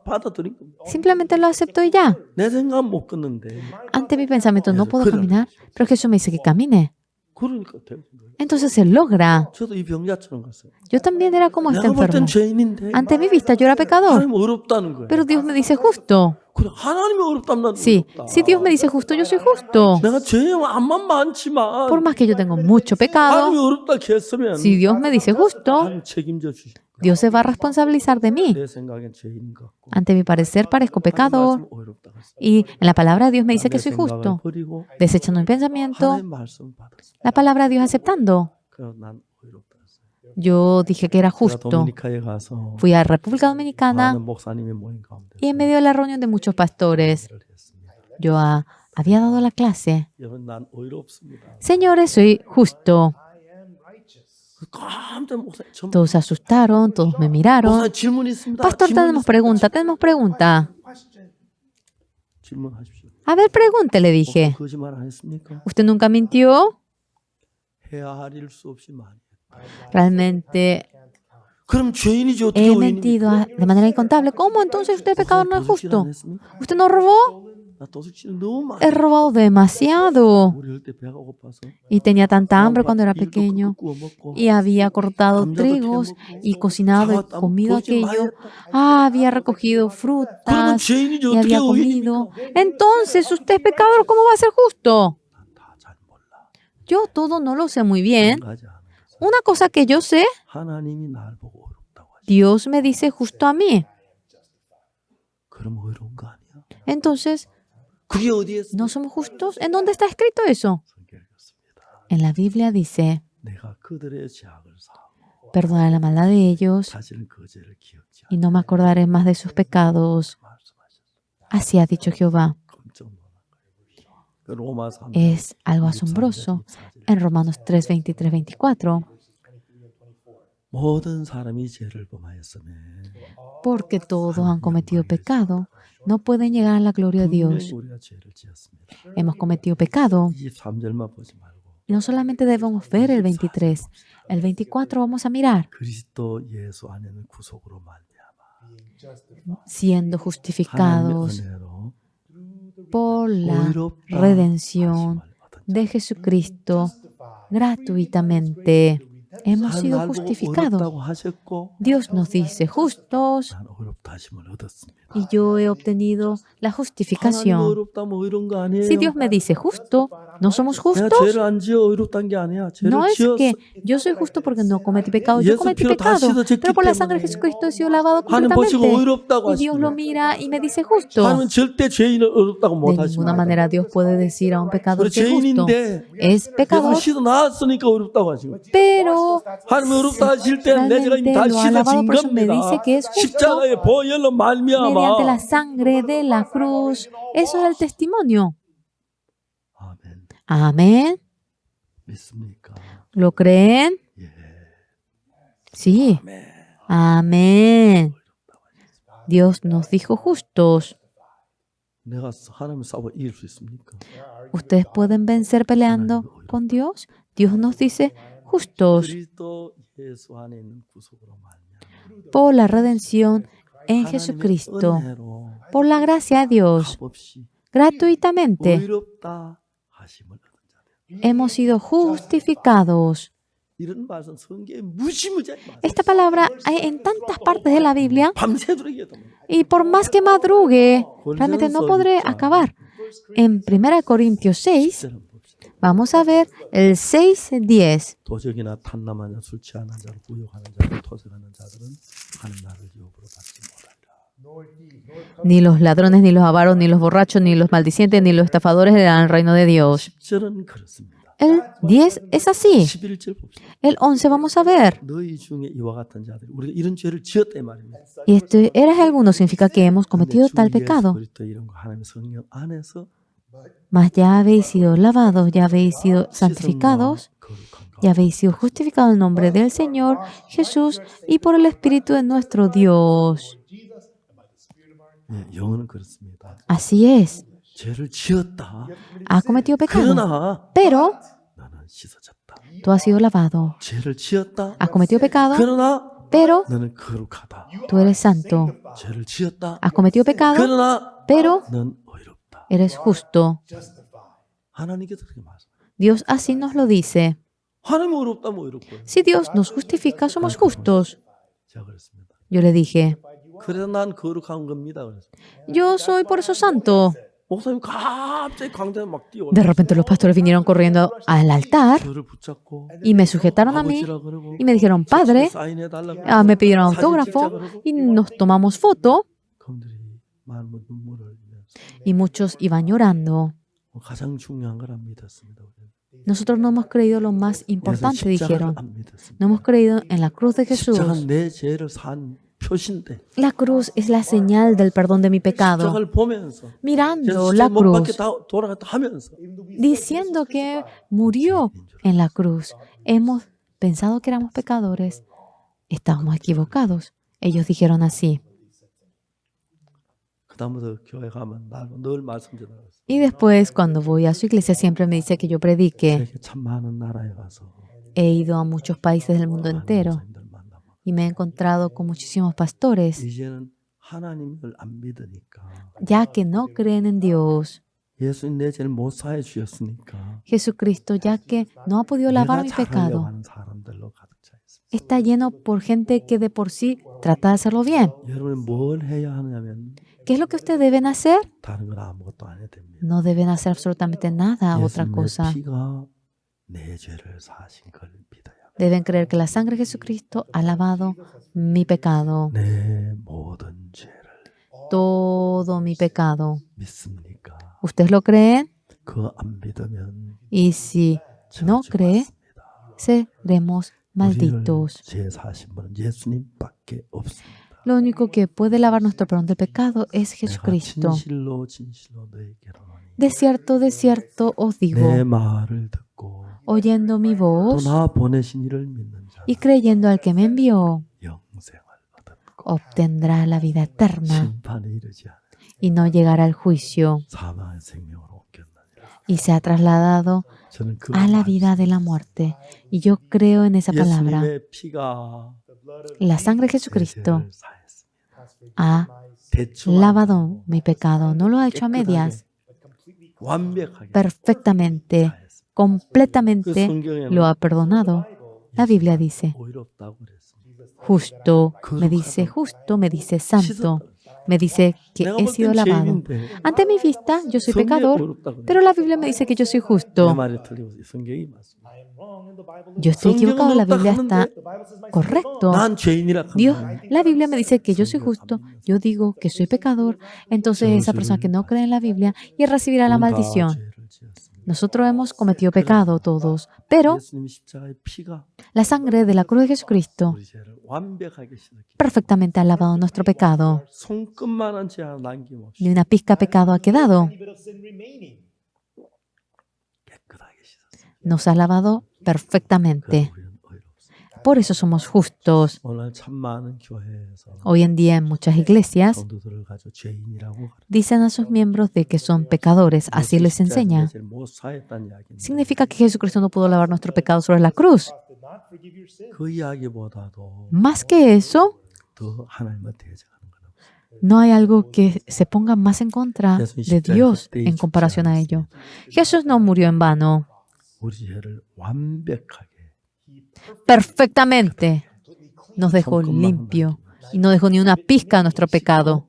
받아들인 겁니다. Simplemente lo acepto y ya. 내 생각은 못 걷는데 Ante mi pensamiento no puedo caminar, pero Jesús me dice que camine. 그러니까 되는 거예요. Entonces se logra. 저도 이 병자처럼 갔어요. Yo también era como este 내가 볼 땐 enfermo. 죄인인데 Ante mi vista yo era pecador, 하나님 어렵다는 거예요. pero Dios me dice justo. 그래 하나님이 어렵다면 난 Sí, 어렵다. si Dios me dice justo, yo soy justo. 내가 죄의 암만 많지만 Por más que yo tengo mucho 하나님이 pecado, 어렵다 했으면 si Dios me dice justo, 하나님 책임져 주실 거예요. Dios se va a responsabilizar de mí. 내 생각엔 죄인 같고 Ante mi parecer parezco 하나님 pecador 말씀 어렵다 했어요. y en la palabra de Dios me dice que 내 soy 생각을 justo. 버리고 Desechando mi pensamiento, 하나님 말씀 받았어요. la palabra de Dios aceptando. 그래서 난 어렵다 했어요. Yo dije que era 제가 justo. 도미니카에 가서 Fui a República Dominicana 많은 목사님의 모임 가운데 y en medio de la reunión de muchos pastores, yo había dado la clase. 여러분 난 어렵습니다. Señores, soy justo. 깜짝 목사님 전 Todos se asustaron, todos me miraron. 목사님 질문 있습니다. Pastor, 질문 tenemos 있습니다. pregunta, tenemos pregunta. 질문하십시오. A ver, pregunte, le dije. 목사님 거짓말 안 했습니까? ¿Usted nunca mintió? 헤아릴 수 없이 많이. Realmente 그럼 죄인이지 어떻게 he 의인입니까? mentido de manera incontable. ¿Cómo entonces usted pecador no es 도둑질 안 justo? 했습니까? ¿Usted no robó? 나 도둑질 너무 많이. He robado demasiado. 우리 어릴 때 배가 고파서 Y tenía tanta hambre cuando era 일도 pequeño. 구워 먹고 Y había cortado 감자도 trigos 캐먹고 y cocinado y 사과 comido 거짓말 aquello. 했다. Había recogido 그러면 frutas 죄인이지 y 어떻게 había 의인입니까? comido. Entonces, usted es pecador, ¿cómo va a ser justo? 다 잘 몰라. Yo todo no lo sé muy bien. 가지 않은 것은 Una cosa que yo sé, 하나님이 날 보고 어렵다고 하시. Dios me dice justo a mí. 그럼 어려운 거 아니야? Entonces, 그게 어디에 있어? ¿no somos justos? ¿En dónde está escrito eso? 성경에 있습니다. En la Biblia dice, 내가 그들의 죄악을 사하고 perdona la maldad de ellos 다시는 그 죄를 기억지 y no me acordaré más de sus pecados. 말씀하셨어요. Así ha dicho Jehová. 깜짝 놀란 거예요. 그 로마 3장 Es algo asombroso. En Romanos 3, 23, 24. 모든 사람이 죄를 범하였으며 Porque todos han cometido pecado, no pueden llegar a la gloria de Dios. 분명히 우리가 죄를 지었습니다. Hemos cometido pecado. 23절만 보지 말고 Y no solamente debemos ver el 23, el 24 vamos a mirar. 그리스도 예수 안에는 구속으로 말미암아 Siendo 하나님의 justificados 은혜로 por la 의롭다 redención 하심을 얻은 de Jesucristo gratuitamente. Hemos 자, sido 날 보고 justificados. 어렵다고 하셨고 Dios nos dice justos 난 어렵다 하심을 얻었습니다. y yo he obtenido la 하나님 justificación. 어렵다 뭐 이런 거 아니에요. Si Dios me dice justo, ¿no somos 내가 justos? 죄를 안 지어 어렵다는 게 아니야. 죄를 No es 지었어. que yo soy justo porque no cometí pecado, yo 예수 cometí 피로 다 pecado, 씻어졌기 pero por la sangre de 때문에 Jesucristo he sido lavado 하나님 보시고 completamente. 어렵다고 Y Dios lo 하십니다. mira y me dice justo. 하나님은 절대 죄인을 어렵다고 De 못 ninguna 하십니다. manera Dios puede decir a un pecador 우리 que es justo. 죄인인데 Es 예수 pecador, 씻어 나왔으니까 어렵다고 하시고 pero 하나님 어렵다 하실 때는 내 죄가 이미 다 realmente lo ha lavado, 씻어진 por eso me dice 겁니다. que es justo 십자가의 보혈로 mediante la 말미암아 sangre de la cruz. Eso era el testimonio. 아멘. Amén. 믿습니까? ¿Lo creen? 예. Sí. 아멘. Amén. Dios nos dijo justos. 내가 하나님 싸워 이길 수 있습니까? ¿Ustedes pueden vencer peleando con Dios? Dios nos dice justos 그리스도 예수 안에 있는 구속으로 말미암아 por la redención en 하나님의 Jesucristo, 은혜로 por la gracia de Dios, 값없이 gratuitamente 의롭다 하심을 얻은 자들. hemos sido justificados. 이런 말씀 성경에 무시무지하게 많아요. Esta palabra hay en tantas partes de la Biblia 밤새도록 얘기하다 y por más que madrugue, realmente no podré acabar. En 1 Corintios 6, vamos a ver el 6:10. 도적이나 탐남한 자, 술 취하는 자를 구욕하는 자를 토색하는 자들은 하나님 나를 유업으로 받지 못하리라. Ni los ladrones, ni los avaros, ni los borrachos, ni los maldicientes, ni los estafadores heredarán el reino de Dios. 10절은 그렇습니다. El 10 es así. 11절 봅시다. El 11 vamos a ver. 너희 중에 이와 같은 자들 우리가 이런 죄를 지었다 이 말입니다. Y esto eres alguno significa que hemos cometido tal pecado. 그리스도 이런 거 하나님의 성령 안에서 Mas ya habéis sido lavados, ya habéis sido santificados y habéis sido justificados en el nombre del Señor Jesús y por el Espíritu de nuestro Dios. 예, 영어는 그렇습니다. Así es. 죄를 지었다. Ha cometido pecado, 그러나 pero 나는 씻어졌다. tú has sido lavado. 죄를 지었다. Has cometido pecado, 그러나 pero 너는 거룩하다. tú eres santo. 죄를 지었다. Has cometido pecado, 그러나 pero 넌 의롭다. eres justo. 하나님께서 그렇게 말씀. Dios así nos lo dice. 하나님 의롭다면 의롭고요. Si Dios nos justifica, somos justos. 제가 그랬습니다. Yo le dije, 그래서 난 거룩한 겁니다. 그래서 yo soy por eso santo. 목사님 갑자기 광장에 막 뛰어올라. De repente los pastores vinieron corriendo al altar 저를 붙잡고 y me sujetaron a mí 아버지라 그러고 y me dijeron, Padre, 사인해달라고 me pidieron 사진 찍자 autógrafo 그러고 y nos tomamos foto 그분들이 많은 눈물을 흘리면서 y muchos iban llorando. 가장 중요한 걸 안 믿었습니다. Nosotros no hemos creído lo más importante, 십자가를 dijeron. 안 믿었습니다. No hemos creído en la cruz de Jesús. 십자가는 내 죄를 산 표시인데 La cruz es la señal del perdón de mi pecado. 십자가를 보면서 Mirando 예수 la 못 박혀 cruz, 돌아갔다 하면서 diciendo que murió en la cruz, hemos pensado que éramos pecadores. Estábamos equivocados. Ellos dijeron así. 그다음부터 교회 가면 늘 말씀 전하고 있어요. Y después, cuando voy a su iglesia, siempre me dice que yo predique. 세계 참 많은 나라에 가서 He ido a muchos países del mundo 많은 entero 목사님들 만나고 y me he encontrado con muchísimos pastores, 이제는 하나님을 안 믿으니까 ya que no creen en Dios. 예수님 내 죄를 못 사해 주셨으니까 Jesucristo, ya que no ha podido lavar 내가 mi 잘하려고 pecado, 하는 사람들로 가득 차 있습니다. está lleno por gente que de por sí trata de hacerlo bien. 여러분 뭘 해야 하냐면 ¿Qué es lo que ustedes deben hacer? 다른 건 아무것도 안 해야 됩니다. No deben hacer absolutamente nada, otra 예수님의 cosa. 피가 내 죄를 사신 걸 믿어야 합니다. Deben creer que la sangre de Jesucristo ha lavado mi pecado, 내 모든 죄를 todo mi pecado. 믿습니까? ¿Ustedes lo creen? 그거 안 믿으면 Y si no cree, seremos malditos. 죄 사신 분은 예수님밖에 없습니다. Lo único que puede lavar nuestro perdón del pecado es 내가 Jesucristo. 진실로 너에게로 De cierto os digo, 내 말을 듣고 oyendo mi 또 voz 나 보내신 이를 믿는 자 y creyendo al que me envió, 영생을 얻었고 obtendrá la vida eterna 심판에 이르지 않은 y no llegará al juicio 사망의 생명으로 옮겼느니라. y se ha trasladado 저는 그 a la vida de la muerte. Y yo creo en esa palabra. 예수님의 피가 La sangre de 내 Jesucristo 죄를 사했습니다. ha 대충 lavado mi pecado. No lo ha hecho a medias, 완벽하게 perfectamente, 사했습니다. 그 completamente 성경에는 lo ha perdonado. La Biblia dice, 의롭다고 그랬습니다. justo, me dice santo, me dice que 내가 he 볼 sido 땐 lavado. 죄인인데 Ante mi vista, yo soy 성경이 pecador, 의롭다고 pero la Biblia me dice que yo soy 내 justo. 말이 틀리고 성경이 맞습니다. Yo estoy equivocado, la Biblia está correcto. 난 죄인이라 Dios, 합니다. la Biblia me dice que yo soy justo, yo digo que soy pecador, entonces esa persona que no cree en la Biblia y recibirá la 우리는 다 maldición. 죄를 지었습니다. Nosotros hemos cometido pecado todos, pero 예수님 십자가의 피가 la sangre de la cruz de Jesucristo 우리 죄를 완벽하게 씻었기 perfectamente ha lavado nuestro pecado. 손끝만한 죄 하나 남김없이 Ni una pizca de pecado ha quedado. 깨끗하게 씻었습니다. Nos ha lavado perfectamente. 그래서 우리는 의롭습니다. Por eso somos justos. 오늘 참 많은 교회에서 Hoy en día en muchas iglesias 성도들을 가지고 죄인이라고 가르쳐요. dicen a sus miembros de que son pecadores, así les enseña. 죄를 못 사했다는 이야기인데 Significa que Jesucristo no pudo lavar nuestro pecado sobre la cruz. 그 이야기보다도 Más que eso, 더 하나님을 대적하는 거라고. no hay algo que se ponga más en contra de Dios en comparación a ello. Jesús no murió en vano. 우리 죄를 완벽하게 Perfectamente nos dejó limpio y no dejó ni una pizca de nuestro pecado.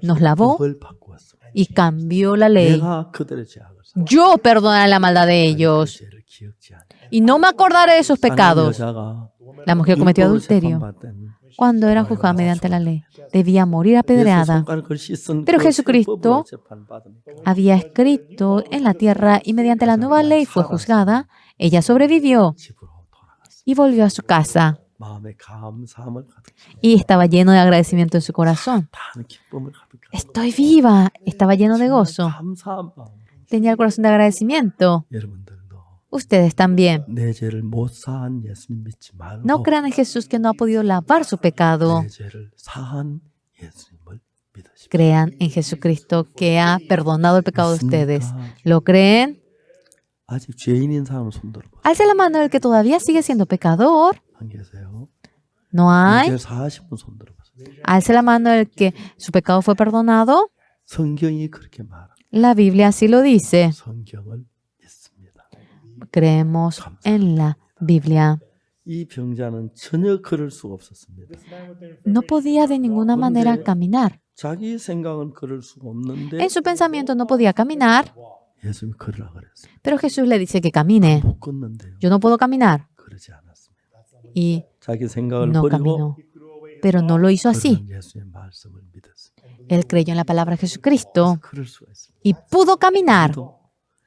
Nos lavó 법을 바꾸었어. y cambió la ley. 내가 그들의 죄악을 Yo perdonaré la maldad de 그 ellos 죄를 기억지 않아. y no me acordaré de sus pecados. 여자가 La mujer cometió 율법을 adulterio 재판받더니 cuando era juzgada mediante la ley. Debía morir 예수 apedreada. 손가락을 씻은 Pero 그 Jesucristo 율법으로 재판받으니까 Había escrito en la tierra y mediante la nueva ley fue juzgada. Ella sobrevivió 집으로 돌아갔어. y volvió a su casa. 마음에 감사함을 가득 Y estaba lleno de agradecimiento en su corazón. 다는 기쁨을 가득 Estoy viva. Estaba lleno de gozo. 감사한 마음. Tenía el corazón de agradecimiento. 여러분들도 Ustedes también. 내 죄를 못 사한 예수님 믿지 말고 No crean en Jesús que no ha podido lavar su pecado. 내 죄를 사한 예수님을 믿으십시오. Crean en Jesucristo que ha perdonado el pecado de ustedes. 믿습니까? ¿Lo creen? 아직 죄인인 사람을 손들어 보세요. Alce la mano el que todavía sigue siendo pecador. 안 계세요? ¿No hay? 죄 사하신 분 손들어 보세요. Alce la mano el que su pecado fue perdonado. 성경이 그렇게 말합니다. La Biblia así lo dice. 성경을 믿습니다. Creemos en la Biblia. 이 병자는 전혀 걸을 수가 없었습니다. No podía de ninguna manera caminar. 자기 생각은 걸을 수가 없는데 En su pensamiento no podía caminar, 예수님이 걸으라 그랬어요. pero Jesús le dice que camine. 못 걷는데요. Yo no puedo caminar. 그러지 않았습니다. Y 자기 생각을 no 버리고 caminó. Pero no lo hizo así. 그런 예수의 말씀을 믿었습니다. Él creyó en la palabra de Jesucristo 걸을 수가 있습니다. y pudo caminar. 또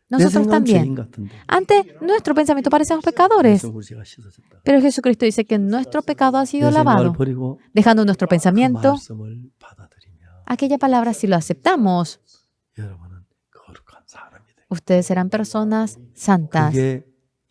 내 Nosotros 생각은 죄인 también. 같은데 Antes, nuestro pensamiento parecemos pecadores, 예수님 우리 죄가 씻어졌다. pero Jesucristo dice que nuestro pecado ha 내 sido 생각을 lavado, 버리고 dejando nuestro 그 pensamiento. 말씀을 받아들이며 Aquella palabra, si lo aceptamos, 여러분은 거룩한 사람이 돼요. ustedes serán personas santas. 그게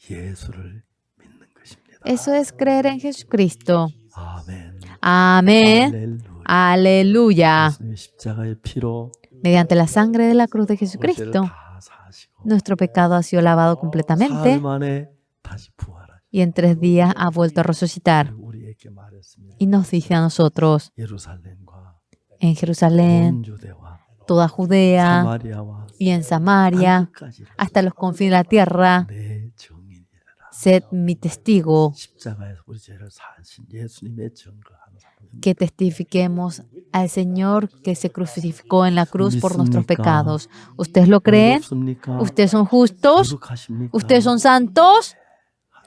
예수를 믿는 것입니다. Eso es creer en Jesucristo. 아멘. Amén. 할렐루야. Aleluya. 예수님의 십자가의 피로 Mediante la sangre de la cruz de 우리 죄를 Jesucristo, 다 사시고 nuestro pecado ha sido lavado completamente 사흘 만에 다시 부활하시고 y en 3 días ha vuelto a resucitar. 우리에게 말했습니다. Y nos dice a nosotros, 예루살렘과 en Jerusalén, 온 유대와 toda Judea 사마리아와 y en Samaria, 끝까지 hasta los confines de la tierra, 내 증인이라. sed mi testigo, 십자가에서 우리 죄를 사신 예수님의 증거하는 사람입니다. que testifiquemos al Señor que se crucificó en la cruz por nuestros pecados. ¿Ustedes lo creen? 어렵습니까? ¿Ustedes son justos? 거룩하십니까? ¿Ustedes son santos?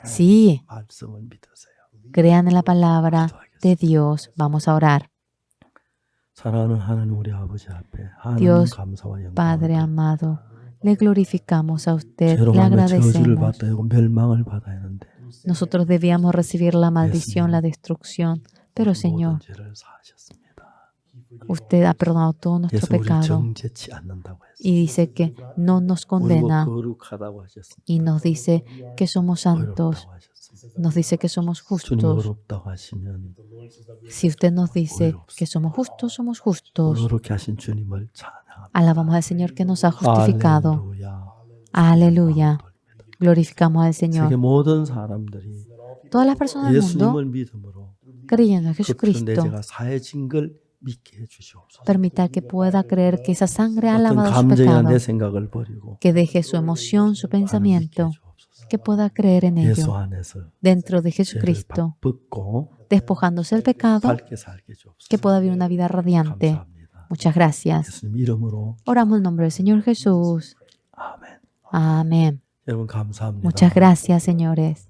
Sí, 말씀을 믿으세요. crean en la palabra de Dios. Vamos a orar. 사랑하는 하나님 우리 아버지 앞에 하나님 Dios, 감사와 영광을 Padre amado, le glorificamos a usted, 죄로 le 말면 저주를 agradecemos. 받아야 하고 멸망을 받아야 하는데 Nosotros debíamos recibir la maldición, la destrucción, pero Señor, 모든 죄를 사하셨습니다. usted ha perdonado todo nuestro 예수 우리 pecado 정죄치 않는다고 했어요. y dice que no nos condena 우리고 거룩하다고 하셨습니다. y nos dice que somos santos, 어렵다고 하셨습니다. nos dice que somos 주님 justos. 어렵다고 하시면 Si usted nos dice que somos justos, somos justos. 어렵게 하신 주님을 찬양합니다. Alabamos al Señor que nos ha justificado. 할렐루야. Aleluya. Glorificamos al 세계 Señor. 모든 사람들이 Todas las personas del mundo, 예수님을 믿음으로 creyendo en 그 내 Jesucristo, 죄가 사해진 걸 믿게 해주시옵소서. permita que pueda creer que esa sangre ha 어떤 lavado su 감정이나 pecado, 내 생각을 버리고 que deje su emoción, su 하나님 믿게 pensamiento, 해주옵소서. que pueda creer en 예수 ello, 안에서 dentro de 죄를 Jesucristo, 벗고 despojándose del pecado, 밝게 살게 해주옵소서. que pueda vivir una vida radiante. 감사합니다. Muchas gracias. 예수님 이름으로 Oramos en el nombre del Señor Jesús. 아멘. Amén. 여러분 감사합니다. Muchas gracias, señores.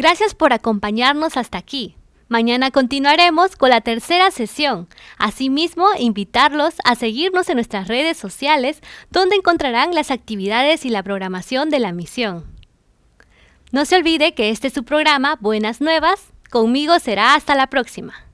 Gracias por acompañarnos hasta aquí. Mañana continuaremos con la tercera sesión. Asimismo, invitarlos a seguirnos en nuestras redes sociales, donde encontrarán las actividades y la programación de la misión. No se olvide que este es su programa Buenas Nuevas. Conmigo será hasta la próxima.